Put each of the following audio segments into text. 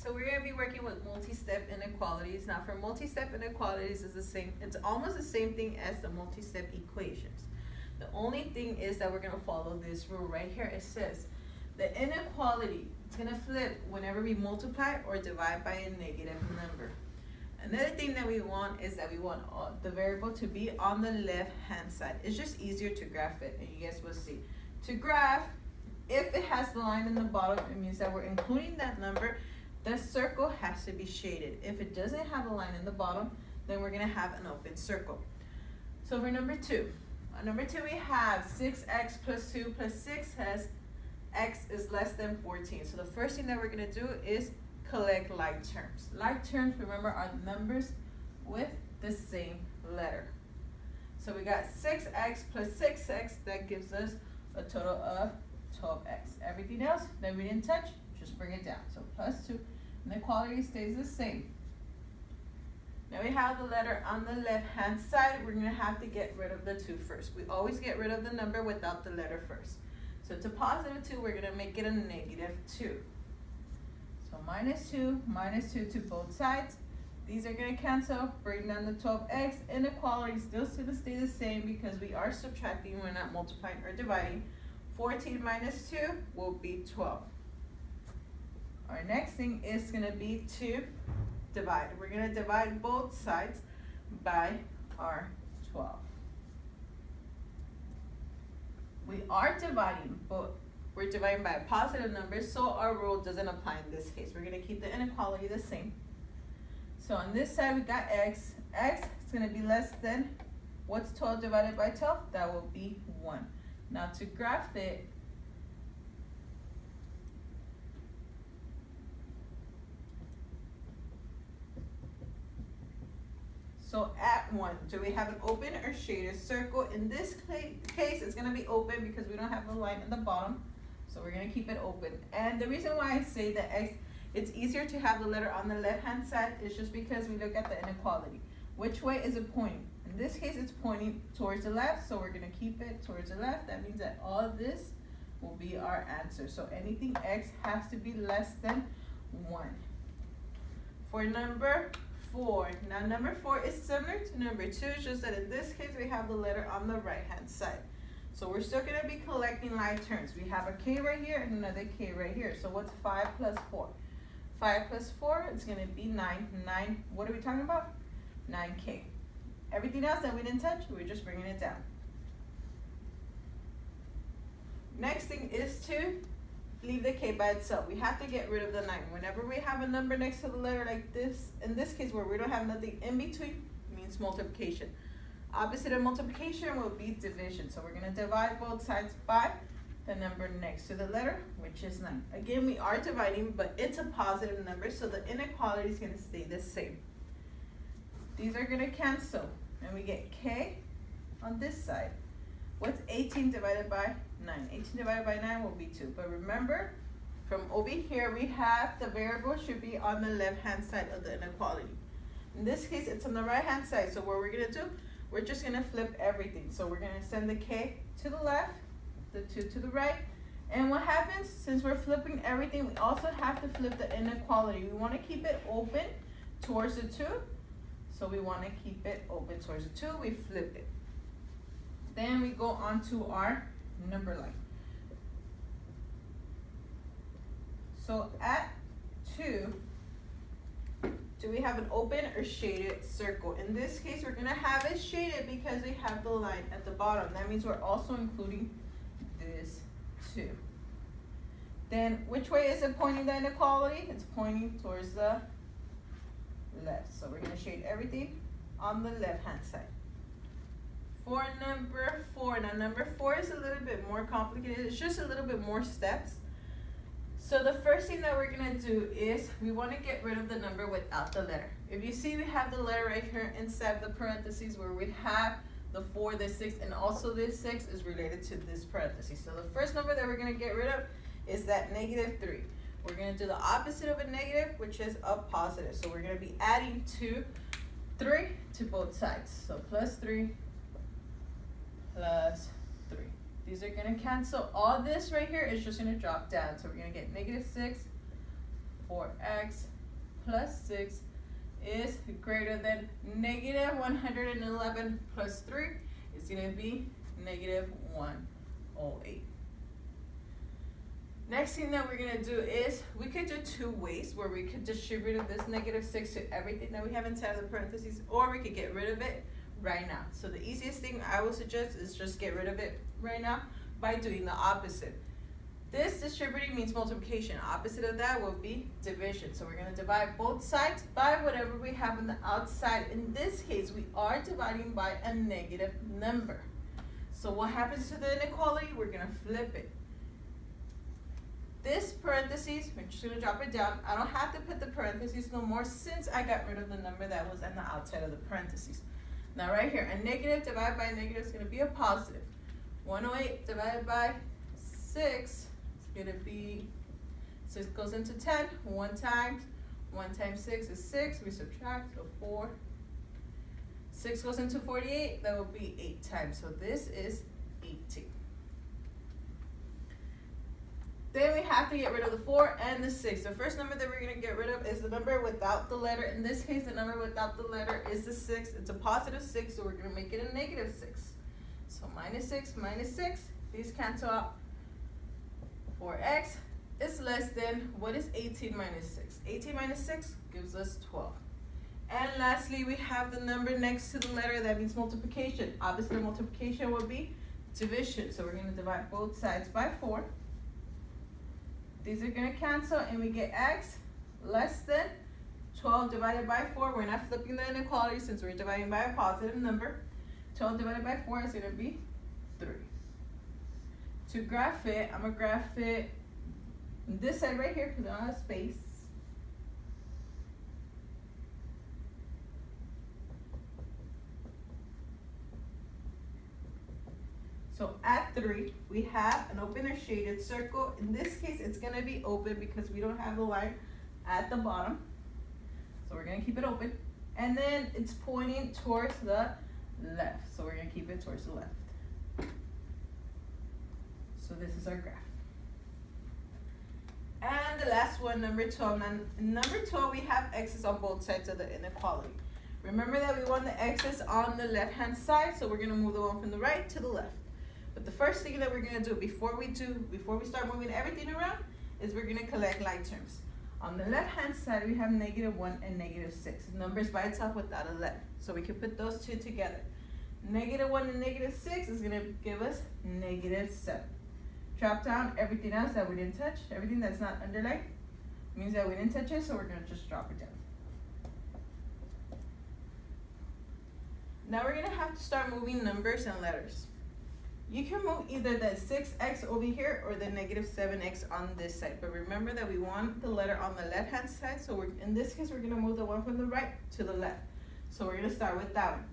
So we're going to be working with multi-step inequalities. Now for multi-step inequalities is the same, it's almost the same thing as the multi-step equations. The only thing is that we're going to follow this rule right here. It says the inequality is going to flip whenever we multiply or divide by a negative number. Another thing that we want is that we want the variable to be on the left hand side. It's just easier to graph it, and you guys will see. To graph, if it has the line in the bottom, it means that we're including that number. The circle has to be shaded. If it doesn't have a line in the bottom, then we're going to have an open circle. So for number 2, we have 6x plus 2 plus 6 has x is less than 14. So the first thing that we're going to do is collect like terms. Like terms, remember, are numbers with the same letter. So we got 6x plus 6x, that gives us a total of 12x. Everything else that we didn't touch, just bring it down. So plus 2, and the equality stays the same. Now we have the letter on the left hand side. We're going to have to get rid of the 2 first. We always get rid of the number without the letter first. So to positive 2, we're going to make it a negative 2. So minus 2 to both sides. These are going to cancel, bring down the 12x. Inequality still stay the same because we are subtracting, we're not multiplying or dividing. 14 minus 2 will be 12. Our next thing is going to be to divide. We're going to divide both sides by our 12. We are dividing, but we're dividing by a positive number, so our rule doesn't apply in this case. We're going to keep the inequality the same. So on this side, we got x. X is going to be less than, what's 12 divided by 12? That will be 1. Now to graph it, so at 1, do we have an open or shaded circle? In this case, it's going to be open because we don't have a line in the bottom. So we're going to keep it open. And the reason why I say that x, it's easier to have the letter on the left-hand side is just because we look at the inequality. Which way is it pointing? In this case, it's pointing towards the left, so we're going to keep it towards the left. That means that all of this will be our answer. So anything x has to be less than 1. For number 4, now number 4 is similar to number 2, it's just that in this case we have the letter on the right hand side. So we're still going to be collecting like terms. We have a k right here and another k right here. So what's 5 plus 4? 5 plus 4 is going to be 9. 9, what are we talking about? 9k. Everything else that we didn't touch, we're just bringing it down. Next thing is to leave the k by itself. We have to get rid of the 9. Whenever we have a number next to the letter like this, in this case where we don't have nothing in between, means multiplication. Opposite of multiplication will be division. So we're going to divide both sides by the number next to the letter, which is 9. Again, we are dividing, but it's a positive number, so the inequality is going to stay the same. These are going to cancel, and we get k on this side. What's 18 divided by 9? 18 divided by 9 will be 2. But remember, from over here, we have the variable should be on the left-hand side of the inequality. In this case, it's on the right-hand side. So what we're going to do, we're just going to flip everything. So we're going to send the k to the left, the 2 to the right. And what happens, since we're flipping everything, we also have to flip the inequality. We want to keep it open towards the 2. So we want to keep it open towards the 2. We flip it. Then we go on to our number line. So at 2, do we have an open or shaded circle? In this case, we're going to have it shaded because we have the line at the bottom. That means we're also including this 2. Then which way is it pointing the inequality? It's pointing towards the left. So we're going to shade everything on the left-hand side. For number 4, now number 4 is a little bit more complicated. It's just a little bit more steps. So the first thing that we're going to do is we want to get rid of the number without the letter. If you see, we have the letter right here inside the parentheses where we have the 4, the 6, and also this 6 is related to this parenthesis. So the first number that we're going to get rid of is that negative 3. We're going to do the opposite of a negative, which is a positive. So we're going to be adding 3 to both sides. So plus 3 plus 3. These are going to cancel. All this right here is just going to drop down. So we're going to get negative 6, 4x plus 6 is greater than negative 111 plus 3 is going to be negative 108. Next thing that we're going to do is we could do two ways where we could distribute this negative 6 to everything that we have inside of the parentheses, or we could get rid of it right now. So the easiest thing I would suggest is just get rid of it right now by doing the opposite. This distributing means multiplication. Opposite of that will be division. So we're going to divide both sides by whatever we have on the outside. In this case, we are dividing by a negative number. So what happens to the inequality? We're going to flip it. This parentheses, we're just going to drop it down. I don't have to put the parentheses no more since I got rid of the number that was on the outside of the parentheses. Now right here, a negative divided by a negative is going to be a positive. 108 divided by 6 is going to be, 6 goes into 10, 1 times 6 is 6, we subtract, so 4. 6 goes into 48, that will be 8 times, so this is 18. Then we have to get rid of the 4 and the 6. The first number that we're going to get rid of is the number without the letter. In this case, the number without the letter is the 6. It's a positive 6, so we're going to make it a negative 6. So minus 6, these cancel out. 4x is less than, what is 18 minus 6? 18 minus 6 gives us 12. And lastly, we have the number next to the letter. That means multiplication. Opposite of multiplication would be division. So we're going to divide both sides by 4. These are going to cancel, and we get x less than 12 divided by 4. We're not flipping the inequality since we're dividing by a positive number. 12 divided by 4 is going to be 3. To graph it, I'm going to graph it this side right here because I don't have space. So at 3, we have an open or shaded circle. In this case, it's going to be open because we don't have the line at the bottom. So we're going to keep it open. And then it's pointing towards the left. So we're going to keep it towards the left. So this is our graph. And the last one, number 12. Now, in number 12, we have x's on both sides of the inequality. Remember that we want the x's on the left-hand side, so we're going to move the one from the right to the left. But the first thing that we're going to do before we start moving everything around is we're going to collect like terms. On the left-hand side, we have negative 1 and negative 6. Numbers by itself without a letter. So we can put those two together. Negative 1 and negative 6 is going to give us negative 7. Drop down everything else that we didn't touch. Everything that's not underlined means that we didn't touch it, so we're going to just drop it down. Now we're going to have to start moving numbers and letters. You can move either the 6x over here or the negative 7x on this side. But remember that we want the letter on the left-hand side, so in this case, we're going to move the one from the right to the left. So we're going to start with that one.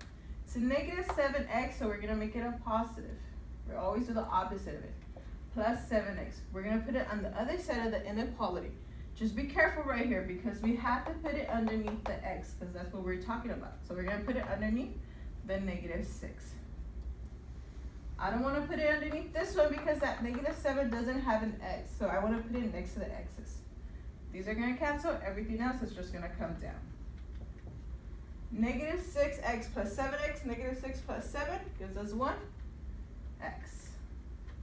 It's a negative 7x, so we're going to make it a positive. We're always do the opposite of it. Plus 7x. We're going to put it on the other side of the inequality. Just be careful right here because we have to put it underneath the x because that's what we're talking about. So we're going to put it underneath the negative 6. I don't want to put it underneath this one because that negative 7 doesn't have an x. So I want to put it next to the x's. These are going to cancel. Everything else is just going to come down. Negative 6x plus 7x, negative 6 plus 7 gives us 1x.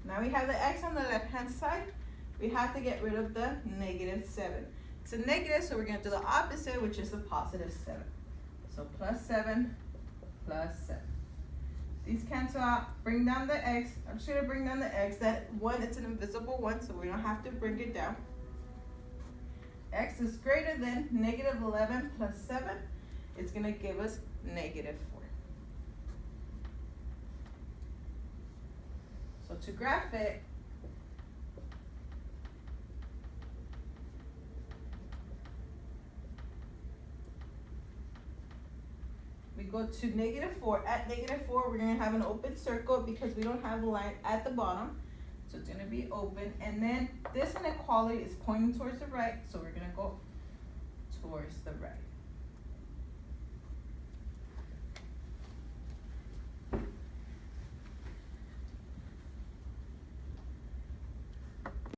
Now we have the x on the left-hand side. We have to get rid of the negative 7. It's a negative, so we're going to do the opposite, which is the positive 7. So plus 7, plus 7. These cancel out. Bring down the x. I'm just going to bring down the x. That 1, it's an invisible 1, so we don't have to bring it down. X is greater than negative 11 plus 7. It's going to give us negative 4. So to graph it, we go to negative 4. At negative 4, we're going to have an open circle because we don't have a line at the bottom. So it's going to be open. And then this inequality is pointing towards the right, so we're going to go towards the right.